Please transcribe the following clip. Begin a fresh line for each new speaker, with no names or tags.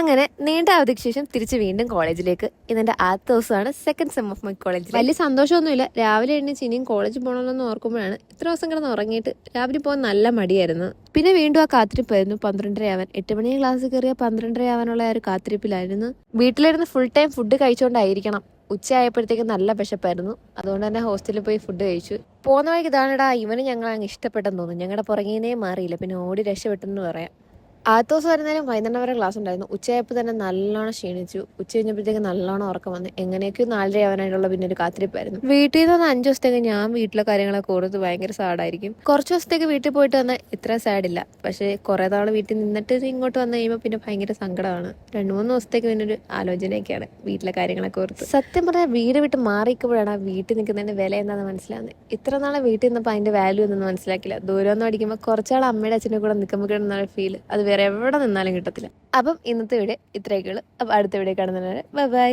അങ്ങനെ നീണ്ട അവധിക്ക് ശേഷം തിരിച്ച് വീണ്ടും കോളേജിലേക്ക്. ഇതെന്റെ ആദ്യ ദിവസമാണ്, സെക്കൻഡ് സെം ഓഫ് മൈ കോളേജിൽ. വലിയ സന്തോഷമൊന്നുമില്ല. രാവിലെ എണീച്ച് ഇനിയും കോളേജിൽ പോകണമെന്ന് ഓർക്കുമ്പോഴാണ് ഇത്ര ദിവസം കിടന്ന് ഉറങ്ങിയിട്ട് രാവിലെ പോകാൻ നല്ല മടിയായിരുന്നു. പിന്നെ വീണ്ടും ആ കാത്തിരിപ്പായിരുന്നു. 12:30 ആവാൻ, 8 മണി ക്ലാസ്സിൽ കയറിയ 12:30 ആവാനുള്ള ആ ഒരു കാത്തിരിപ്പിലായിരുന്നു. വീട്ടിലിരുന്ന് ഫുൾ ടൈം ഫുഡ് കഴിച്ചുകൊണ്ടായിരിക്കണം. ഉച്ചയായപ്പോഴത്തേക്ക് നല്ല വിശപ്പായിരുന്നു. അതുകൊണ്ട് തന്നെ ഹോസ്റ്റലിൽ പോയി ഫുഡ് കഴിച്ചു. പോകുന്ന വഴിക്ക് ഇതാണിടാ ഇവന് ഞങ്ങൾ അങ്ങ് ഇഷ്ടപ്പെട്ടെന്ന് തോന്നുന്നു. ഞങ്ങളുടെ പുറകേനേ മാറിയില്ല, പിന്നെ ഓടി രക്ഷപ്പെട്ടെന്ന് പറയാം. ആദ്യ ദിവസം വരുന്നതിനും വൈകുന്നേരം വരെ ക്ലാസ് ഉണ്ടായിരുന്നു. ഉച്ചയായപ്പോൾ തന്നെ നല്ലോണം ക്ഷീണിച്ചു. ഉച്ച കഴിഞ്ഞപ്പോഴത്തേക്ക് നല്ലോണം ഉറക്കം വന്ന്. എങ്ങനെയൊക്കെയോ 4:30 ആവാനായിട്ടുള്ള പിന്നെ ഒരു കാത്തിരിപ്പായിരുന്നു. വീട്ടിൽ നിന്ന് 5 ദിവസത്തേക്ക് ഞാൻ വീട്ടിലെ കാര്യങ്ങളൊക്കെ ഓർത്ത് ഭയങ്കര സാഡായിരിക്കും. കുറച്ച് ദിവസത്തേക്ക് വീട്ടിൽ പോയിട്ട് വന്നാൽ ഇത്ര സാഡില്ല. പക്ഷേ കുറേ നാൾ വീട്ടിൽ നിന്നിട്ട് ഇങ്ങോട്ട് വന്നു കഴിയുമ്പോൾ പിന്നെ ഭയങ്കര സങ്കടമാണ്. 2-3 ദിവസത്തേക്ക് പിന്നെ ഒരു ആലോചനയൊക്കെയാണ് വീട്ടിലെ കാര്യങ്ങളൊക്കെ ഓർത്ത്. സത്യം പറഞ്ഞാൽ വീട് വിട്ട് മാറിക്കുമ്പോഴാണ് ആ വീട്ടിൽ നിൽക്കുന്നതിന്റെ വില എന്താണെന്ന് മനസ്സിലാവുന്നത്. ഇത്ര നാളെ വീട്ടിൽ നിന്നപ്പോൾ അതിന്റെ വാല്യൂ ഒന്നും മനസ്സിലാക്കില്ല. ദൂരം ഒന്നും അടിക്കുമ്പോൾ കുറച്ചാൾ അമ്മയുടെ അച്ഛൻ്റെ കൂടെ നിൽക്കുമ്പോൾ കിട്ടുന്ന ഫീൽ അത് വേറെ എവിടെ നിന്നാലും കിട്ടത്തില്ല. അപ്പം ഇന്നത്തെ വീഡിയോ ഇത്രയൊക്കെയുള്ളൂ. അപ്പം അടുത്ത വീഡിയോ കാണുന്നവരെ ബൈ ബൈ.